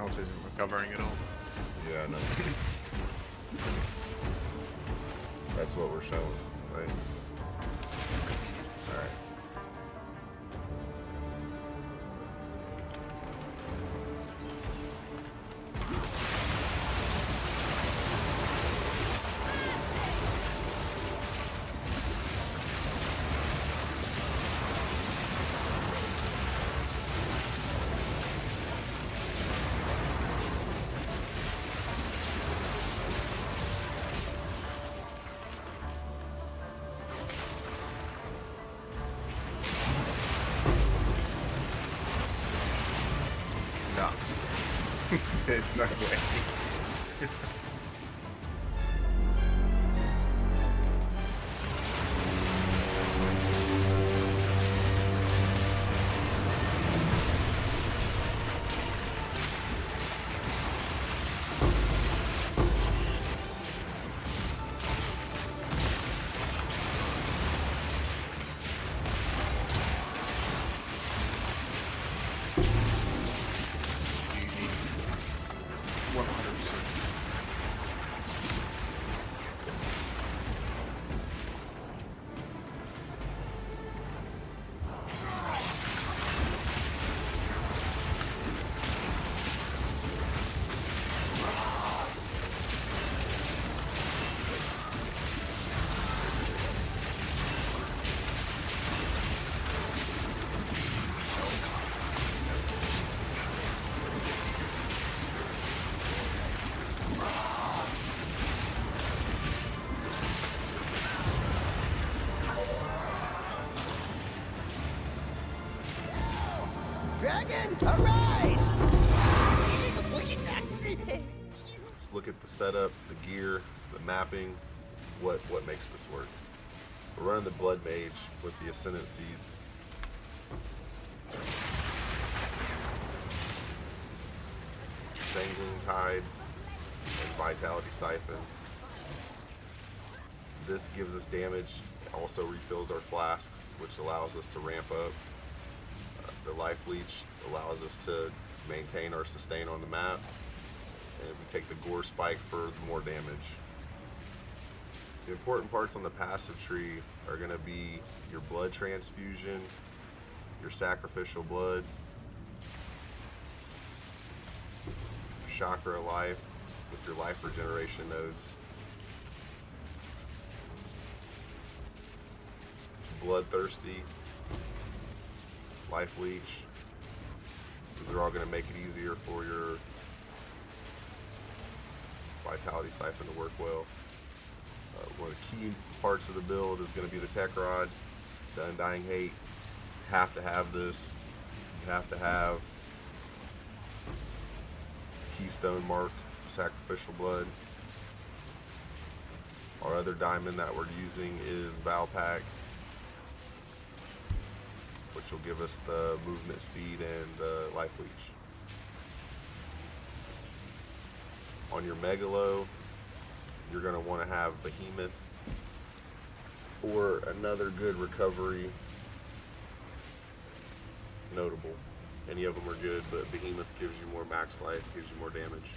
health isn't recovering at all. Yeah, I know. That's what we're showing, right? Alright. No. There's no way. Easy. 100%. Dragon, arise! Let's look at the setup, the gear, the mapping, what makes this work. We're running the Blood Mage with the Ascendancies. Sanguine Tides and Vitality Siphon. This gives us damage, it also refills our flasks, which allows us to ramp up. The Life Leech allows us to maintain our sustain on the map, and we take the Gore Spike for more damage. The important parts on the passive tree are going to be your blood transfusion, your sacrificial blood, chakra life with your life regeneration nodes, bloodthirsty, life leech. These are all going to make it easier for your vitality siphon to work well. One of the key parts of the build is going to be the tech rod, the undying hate. You have to have this. You have to have keystone marked sacrificial blood. Our other diamond that we're using is Valpack, which will give us the movement speed and life leech. On your Megalo, you're going to want to have Behemoth or another good recovery notable. Any of them are good, but Behemoth gives you more max life, gives you more damage.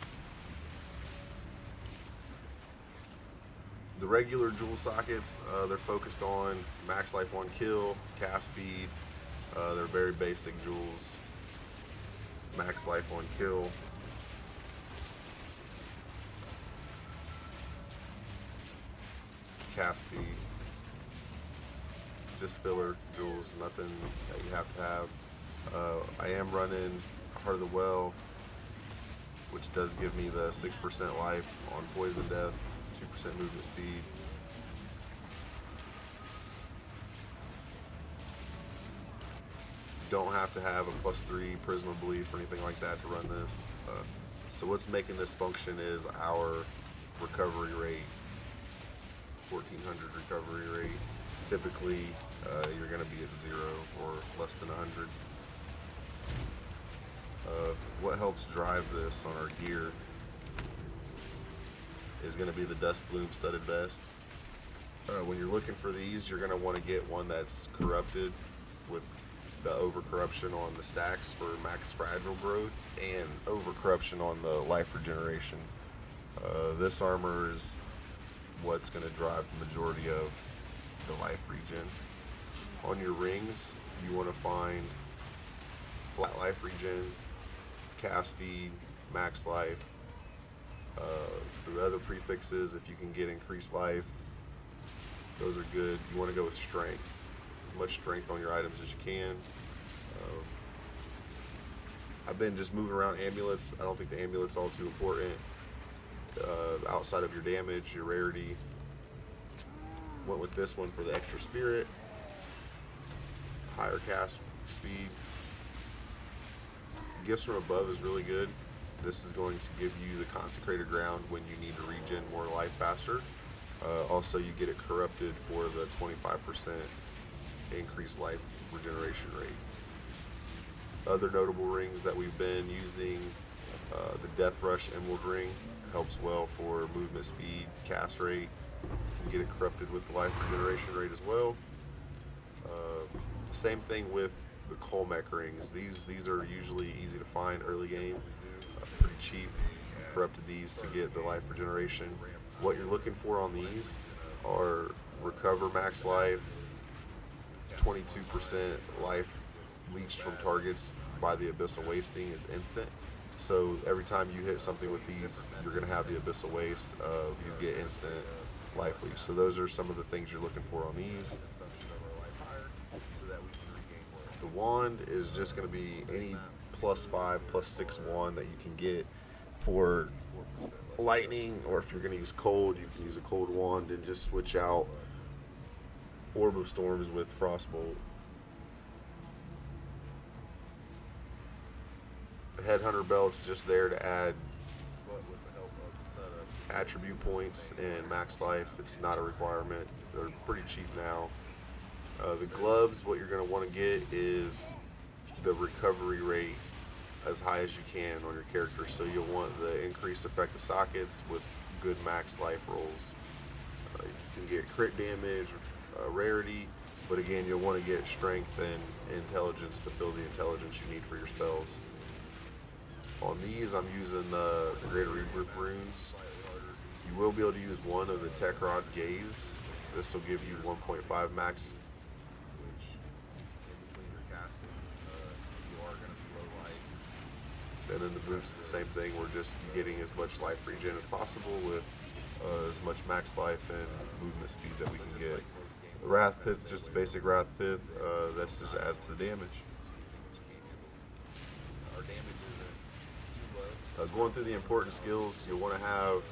The regular jewel sockets, they're focused on max life on kill, cast speed. They're very basic jewels. Max life on kill. Cast speed. Just filler jewels, nothing that you have to have. I am running Heart of the Well, which does give me the 6% life on poison death, 2% movement speed. Don't have to have a +3 Prism of Belief or anything like that to run this. So what's making this function is our recovery rate, 1400 recovery rate. Typically, you're going to be at 0 or less than 100. What helps drive this on our gear is going to be the Dust Bloom Studded Vest. When you're looking for these, you're going to want to get one that's corrupted with the overcorruption on the stacks for max fragile growth, and overcorruption on the life regeneration. This armor is what's going to drive the majority of the life regen. On your rings, you want to find flat life regen, cast speed, max life. The other prefixes, if you can get increased life, those are good. You want to go with strength. As much strength on your items as you can. I've been just moving around amulets. I don't think the amulet's all too important. Outside of your damage, your rarity. Went with this one for the extra spirit. Higher cast speed. Gifts from above is really good. This is going to give you the consecrated ground when you need to regen more life faster. Also, you get it corrupted for the 25% increased life regeneration rate. Other notable rings that we've been using, the Death Rush Emerald Ring helps well for movement speed, cast rate. You can get it corrupted with the life regeneration rate as well. Same thing with the Colmec rings. These are usually easy to find early game, pretty cheap. Corrupted these to get the life regeneration. What you're looking for on these are recover max life, 22% life leached from targets by the Abyssal Wasting is instant. So every time you hit something with these, you're going to have the Abyssal Waste. You get instant life leech. So those are some of the things you're looking for on these. The wand is just going to be any +5, +6 wand that you can get for lightning, or if you're going to use cold, you can use a cold wand and just switch out Orb of Storms with Frostbolt. The Headhunter belt's just there to add attribute points and max life. It's not a requirement. They're pretty cheap now. The gloves, what you're going to want to get is the recovery rate as high as you can on your character. So you'll want the increased effective sockets with good max life rolls. You can get crit damage, rarity, but again, you'll want to get strength and intelligence to fill the intelligence you need for your spells. On these, I'm using the Greater Rebirth runes. You will be able to use one of the Tech Rod Gaze. This will give you 1.5 max. And then the boots, the same thing. We're just getting as much life regen as possible with as much max life and movement speed that we can get. The Wrath Pith, just a basic Wrath Pith. That's just adds to the damage. Going through the important skills, you'll want to have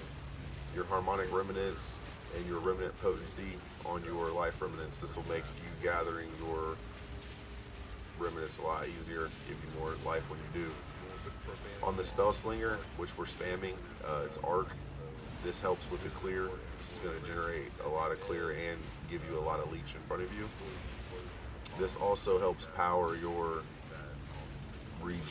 your Harmonic Remnants and your Remnant Potency on your life remnants. This will make you gathering your remnants a lot easier, give you more life when you do. On the Spell Slinger, which we're spamming, it's Arc. This helps with the clear. This is going to generate a lot of clear and give you a lot of leech in front of you. This also helps power your regen.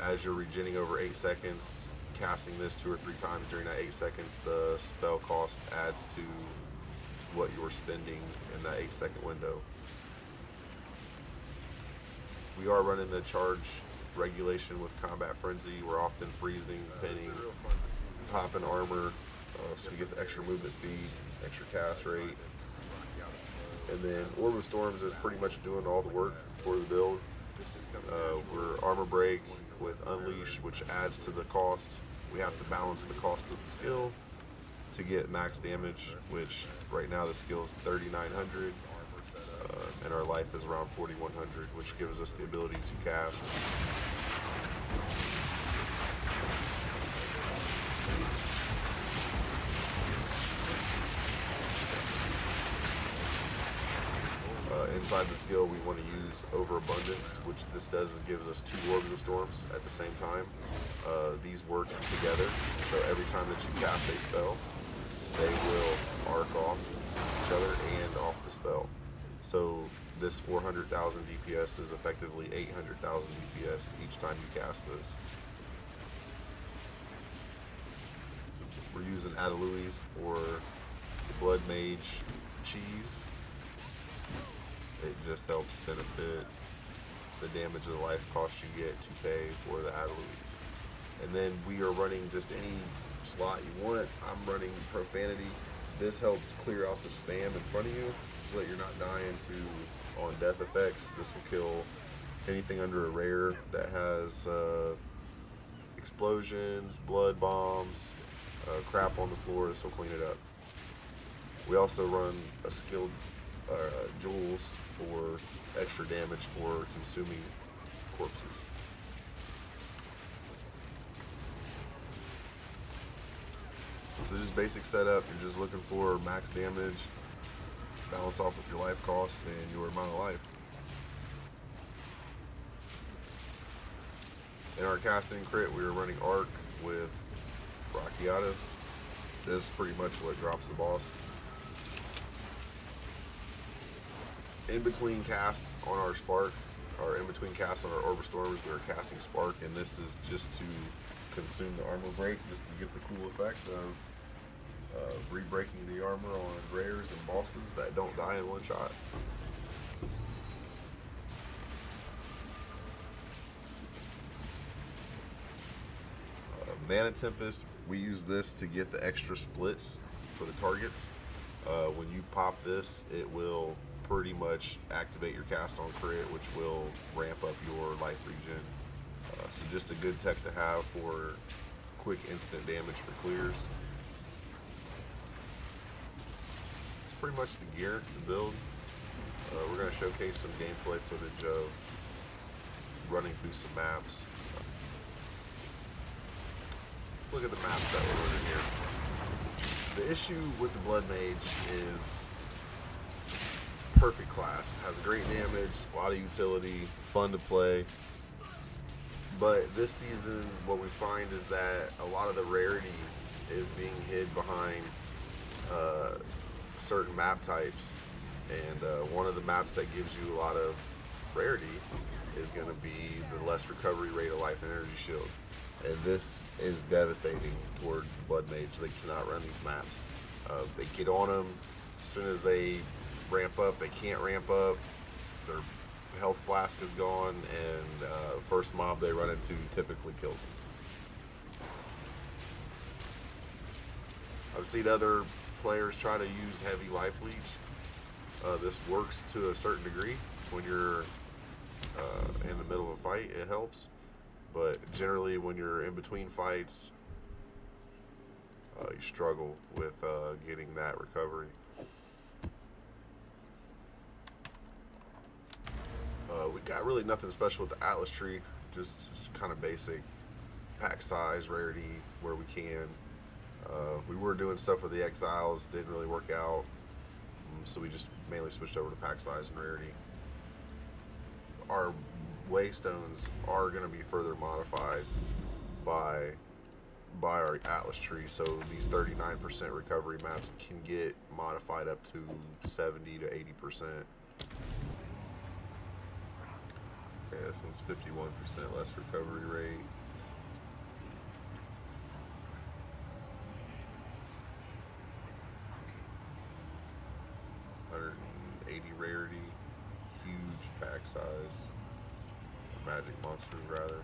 As you're regenning over 8 seconds, casting this 2 or 3 times during that 8 seconds, the spell cost adds to what you're spending in that 8-second window. We are running the charge regulation with Combat Frenzy. We're often freezing, pinning, popping armor, so we get the extra movement speed, extra cast rate. And then Orb of Storms is pretty much doing all the work for the build. We're Armor Break with Unleash, which adds to the cost. We have to balance the cost of the skill to get max damage, which right now the skill is 3,900. And our life is around 4,100, which gives us the ability to cast. Inside the skill, we want to use Overabundance, which this does is gives us 2 Orbs of Storms at the same time. These work together, so every time that you cast a spell, they will arc off each other and off the spell. So this 400,000 DPS is effectively 800,000 DPS each time you cast this. We're using Adeluis for the Blood Mage cheese. It just helps benefit the damage of the life cost you get to pay for the Adelies. And then we are running just any slot you want. I'm running Profanity. This helps clear out the spam in front of you so that you're not dying to on death effects. This will kill anything under a rare that has explosions, blood bombs, crap on the floor. This will clean it up. We also run a skilled jewels for extra damage for consuming corpses. So just basic setup, you're just looking for max damage, balance off with your life cost and your amount of life. In our casting crit, we were running Arc with Brachiotis. This is pretty much what drops the boss. In between casts on our Spark, or in between casts on our Orb Stormers, we were casting Spark, and this is just to consume the armor break, just to get the cool effect of re-breaking the armor on rares and bosses that don't die in one shot. Mana Tempest, we use this to get the extra splits for the targets. When you pop this, it will pretty much activate your cast on crit, which will ramp up your life regen. So just a good tech to have for quick instant damage for clears. It's pretty much the gear, the build. We're going to showcase some gameplay footage of running through some maps. Let's look at the maps that we're running here. The issue with the Blood Mage is it's a perfect class. It has great damage, a lot of utility, fun to play. But this season, what we find is that a lot of the rarity is being hid behind certain map types. And one of the maps that gives you a lot of rarity is going to be the less recovery rate of life and energy shield. And this is devastating towards the Blood Mage. They cannot run these maps. They get on them. As soon as they ramp up, they can't ramp up. Their health flask is gone, and first mob they run into typically kills them. I've seen other players try to use heavy life leech. This works to a certain degree. When you're in the middle of a fight, it helps. But generally, when you're in between fights, you struggle with getting that recovery. We got really nothing special with the Atlas tree, just kind of basic pack size, rarity where we can. We were doing stuff with the Exiles, didn't really work out, so we just mainly switched over to pack size and rarity. Our Waystones are going to be further modified by our Atlas tree, so these 39% recovery maps can get modified up to 70 to 80%. Okay, this one's 51% less recovery rate. Rarity, huge pack size, magic monsters rather.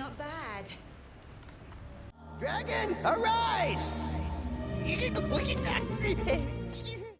Not bad. Dragon, arise!